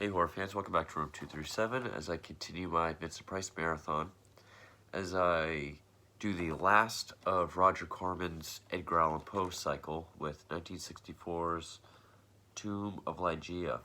Hey horror fans, welcome back to Room 237 as I continue my Vincent Price marathon as I do the last of Roger Corman's Edgar Allan Poe cycle with 1964's Tomb of Ligeia,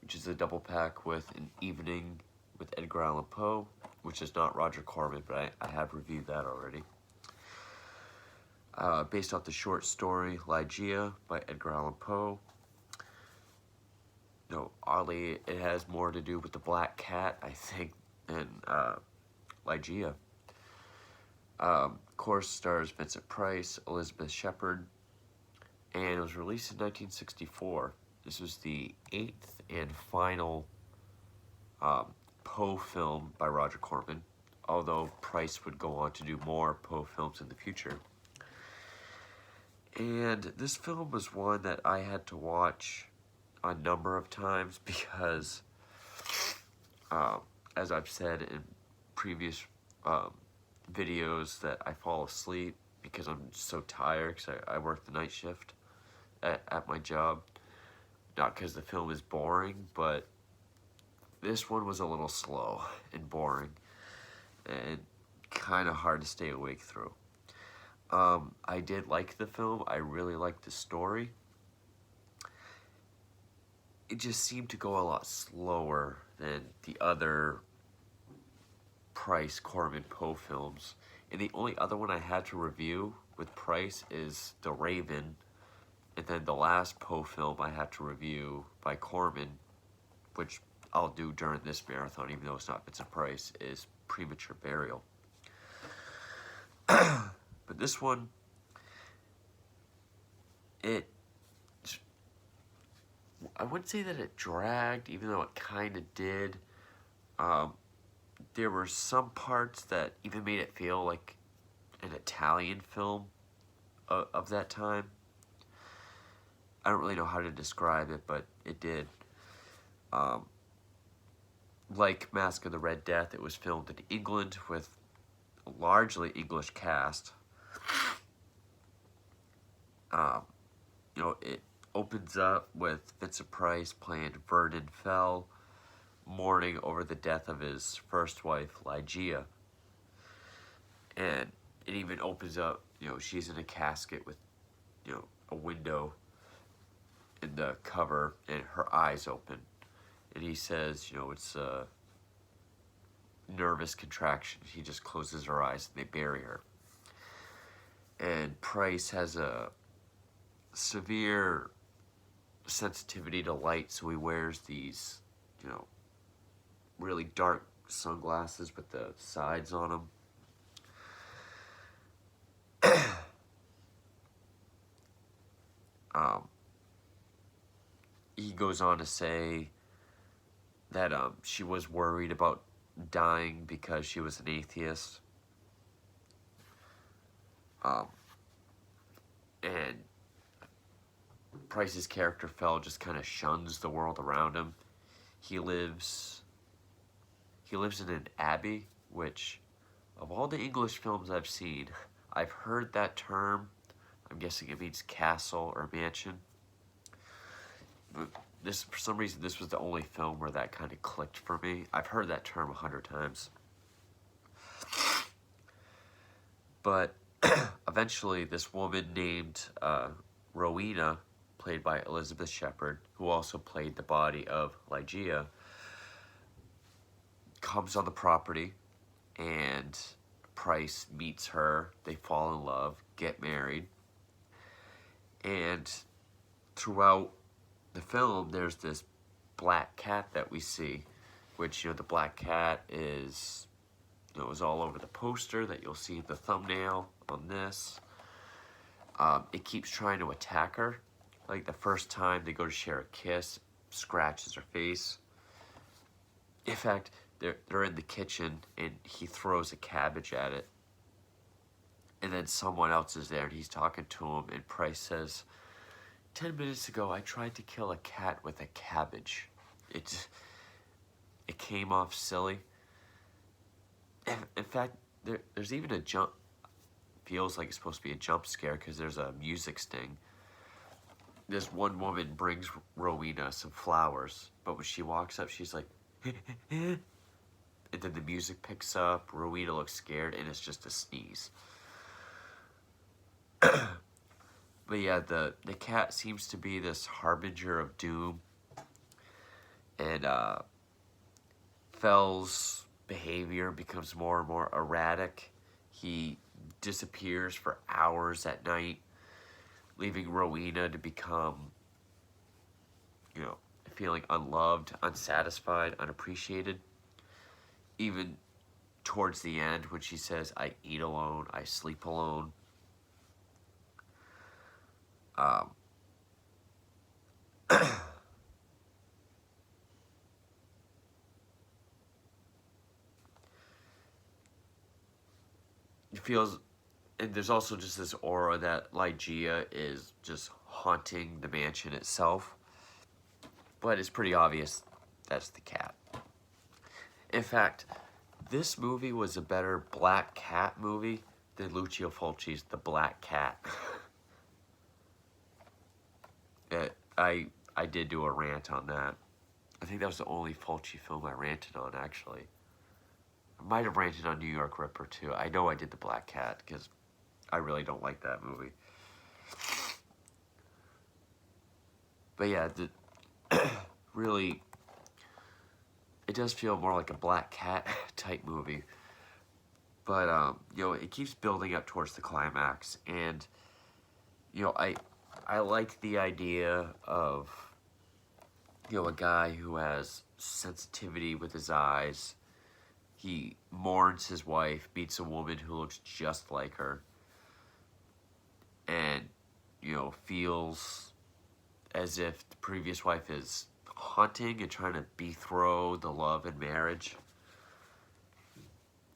which is a double pack with An Evening with Edgar Allan Poe, which is not Roger Corman, but I have reviewed that already. Based off the short story Ligeia by Edgar Allan Poe. No, oddly, it has more to do with the black cat, I think, than Ligeia. Of course, stars Vincent Price, Elizabeth Shepard, and it was released in 1964. This was the 8th and final Poe film by Roger Corman, although Price would go on to do more Poe films in the future. And this film was one that I had to watch a number of times because, as I've said in previous videos, that I fall asleep because I'm so tired because I work the night shift at my job. Not because the film is boring, but this one was a little slow and boring and kind of hard to stay awake through. I did like the film. I really liked the story. It just seemed to go a lot slower than the other Price Corman Poe films. And the only other one I had to review with Price is The Raven. And then the last Poe film I had to review by Corman, which I'll do during this marathon, even though it's not Vincent Price, is Premature Burial. But this one, I wouldn't say that it dragged, even though it kind of did. There were some parts that even made it feel like an Italian film of that time. I don't really know how to describe it, but it did. Like Mask of the Red Death, it was filmed in England with a largely English cast. It opens up with Vincent Price playing Vernon Fell, mourning over the death of his first wife, Ligeia. And it even opens up, she's in a casket with, a window in the cover and her eyes open. And he says, it's a nervous contraction. He just closes her eyes and they bury her. And Price has a severe sensitivity to light, so he wears these, really dark sunglasses with the sides on them. He goes on to say that she was worried about dying because she was an atheist. And Price's character Fell just kind of shuns the world around him. He lives in an abbey, which, of all the English films I've seen, I've heard that term. I'm guessing it means castle or mansion. But for some reason, this was the only film where that kind of clicked for me. I've heard that term 100 times. But eventually, this woman named Rowena, played by Elizabeth Shepard, who also played the body of Ligeia, comes on the property, and Price meets her. They fall in love, get married, and throughout the film, there's this black cat that we see, which, the black cat is, is all over the poster that you'll see in the thumbnail on this. It keeps trying to attack her. Like the first time they go to share a kiss, scratches her face. In fact, they're in the kitchen and he throws a cabbage at it. And then someone else is there and he's talking to him, and Price says, 10 minutes ago I tried to kill a cat with a cabbage. It came off silly. In fact, there's even a feels like it's supposed to be a jump scare because there's a music sting. this one woman brings Rowena some flowers, but when she walks up, she's like, and then the music picks up. Rowena looks scared, and it's just a sneeze. But yeah, the cat seems to be this harbinger of doom, and Fell's behavior becomes more and more erratic. He disappears for hours at night, leaving Rowena to become, feeling unloved, unsatisfied, unappreciated. Even towards the end, when she says, "I eat alone, I sleep alone." Um, it feels, and there's also just this aura that Ligeia is just haunting the mansion itself. But it's pretty obvious that's the cat. In fact, this movie was a better Black Cat movie than Lucio Fulci's The Black Cat. I did do a rant on that. I think that was the only Fulci film I ranted on, actually. I might have ranted on New York Ripper, too. I know I did The Black Cat, because I really don't like that movie. But yeah, really, it does feel more like a Black Cat type movie. But, it keeps building up towards the climax. And, I like the idea of, a guy who has sensitivity with his eyes. He mourns his wife, meets a woman who looks just like her. And, feels as if the previous wife is haunting and trying to bethrow the love and marriage.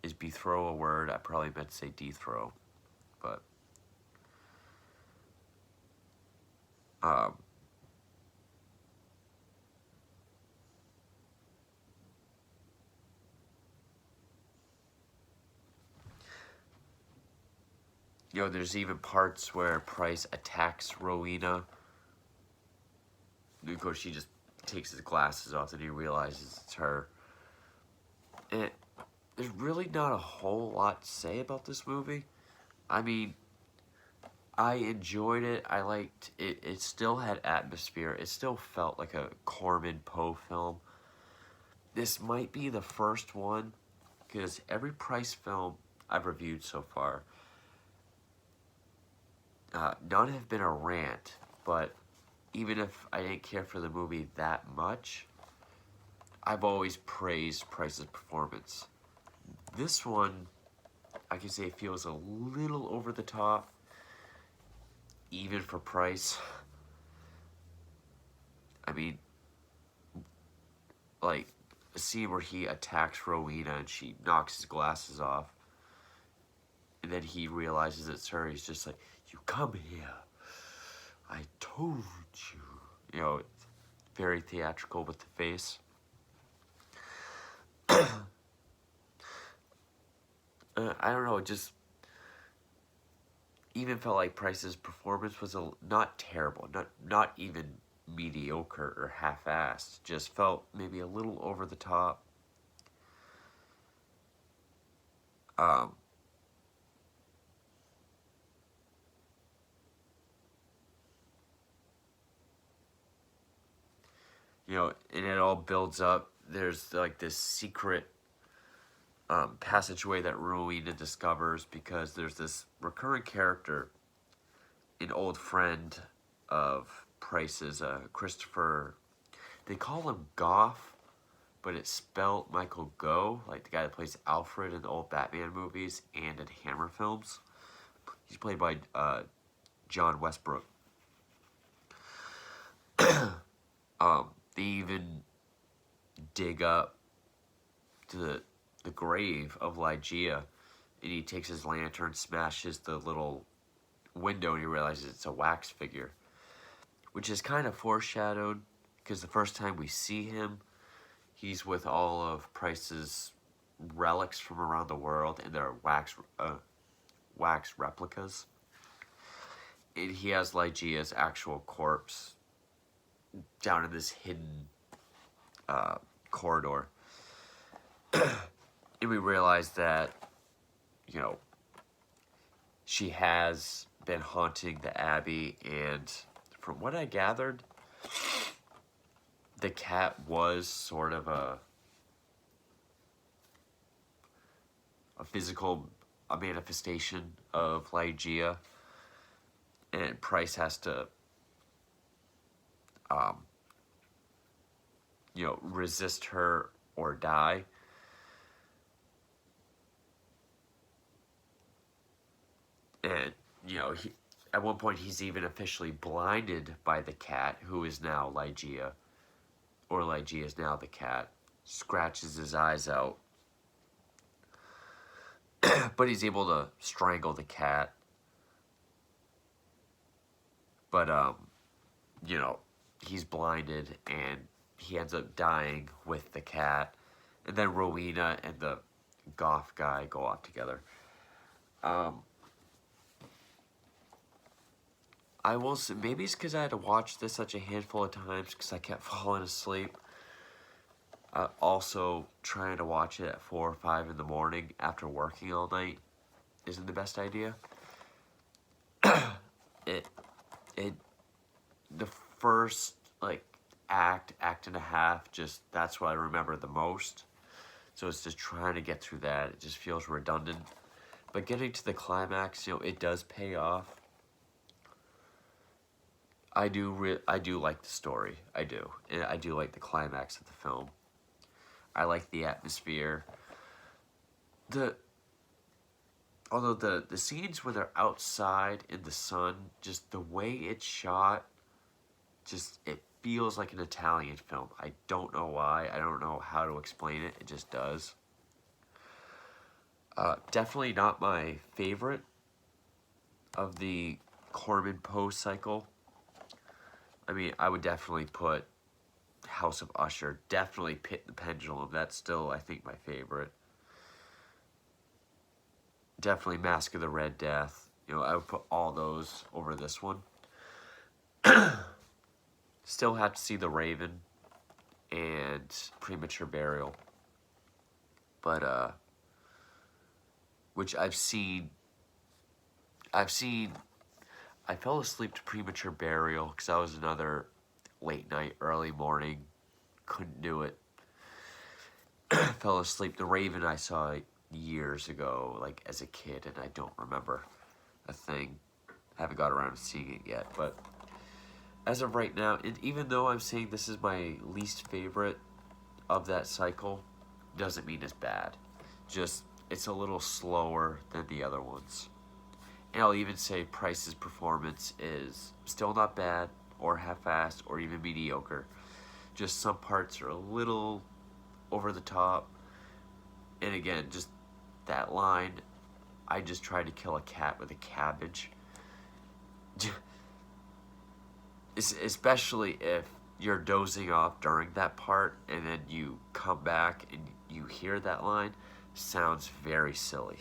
Is bethrow a word? I probably meant to say dethrow. But, there's even parts where Price attacks Rowena. Of course, she just takes his glasses off and he realizes it's her. And there's really not a whole lot to say about this movie. I mean, I enjoyed it. I liked it. It still had atmosphere. It still felt like a Corman Poe film. This might be the first one, because every Price film I've reviewed so far, none have been a rant, but even if I didn't care for the movie that much, I've always praised Price's performance. This one, I can say, feels a little over the top, even for Price. I mean, like, a scene where he attacks Rowena and she knocks his glasses off, and then he realizes it's her. He's just like, "You come here. I told you." It's very theatrical with the face. I don't know, it just even felt like Price's performance was not terrible, not even mediocre or half-assed. Just felt maybe a little over the top. And it all builds up. There's like this secret passageway that Rowena discovers, because there's this recurring character, an old friend of Price's, Christopher. They call him Goff, but it's spelled Michael Gough, like the guy that plays Alfred in the old Batman movies and in Hammer films. He's played by John Westbrook. They even dig up to the grave of Ligeia, and he takes his lantern, smashes the little window, and he realizes it's a wax figure, which is kind of foreshadowed, because the first time we see him, he's with all of Price's relics from around the world, and they're wax replicas. and he has Ligeia's actual corpse down in this hidden corridor. And we realize that, you know, she has been haunting the Abbey, and from what I gathered, the cat was sort of a physical, a manifestation of Ligeia, and Price has to, you know, resist her or die. And, you know, at one point he's even officially blinded by the cat, who is now Ligeia, or Ligeia is now the cat, scratches his eyes out. But he's able to strangle the cat. But, you know, he's blinded and he ends up dying with the cat. And then Rowena and the goth guy go off together. I will say, maybe it's because I had to watch this such a handful of times because I kept falling asleep. Also, trying to watch it at 4 or 5 in the morning after working all night isn't the best idea. The first, like, act and a half, just, that's what I remember the most. So it's just trying to get through that. It just feels redundant. But getting to the climax, you know, it does pay off. I do like the story. I do. And I do like the climax of the film. I like the atmosphere. Although the scenes where they're outside in the sun, just the way it's shot, just, it feels like an Italian film. I don't know why. I don't know how to explain it. It just does. Definitely not my favorite of the Corman Poe cycle. I mean, I would definitely put House of Usher, definitely Pit the Pendulum. That's still, I think, my favorite. Definitely Mask of the Red Death. You know, I would put all those over this one. Still have to see The Raven and Premature Burial. But, which I fell asleep to Premature Burial because that was another late night, early morning. Couldn't do it. Fell asleep. The Raven I saw years ago, like as a kid, and I don't remember a thing. I haven't got around to seeing it yet, but as of right now, and even though I'm saying this is my least favorite of that cycle, doesn't mean it's bad. Just, it's a little slower than the other ones. And I'll even say Price's performance is still not bad, or half-assed, or even mediocre. Just some parts are a little over the top. And again, just that line, I just tried to kill a cat with a cabbage. Especially if you're dozing off during that part and then you come back and you hear that line, sounds very silly.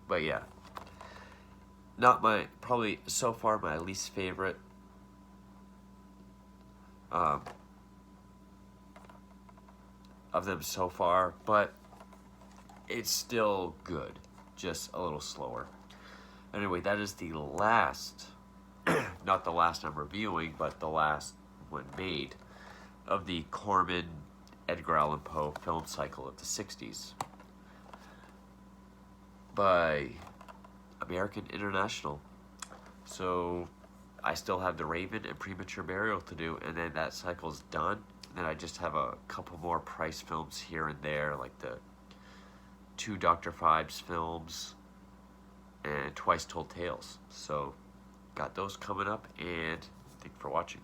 But yeah, probably so far my least favorite. Of them so far, but it's still good, just a little slower. Anyway, that is the last, not the last I'm reviewing, but the last one made of the Corman Edgar Allan Poe film cycle of the 60s by American International. So I still have The Raven and Premature Burial to do, and then that cycle's done. And then I just have a couple more Price films here and there, like the 2 Dr. Phibes films and Twice Told Tales. So got those coming up, and thank you for watching.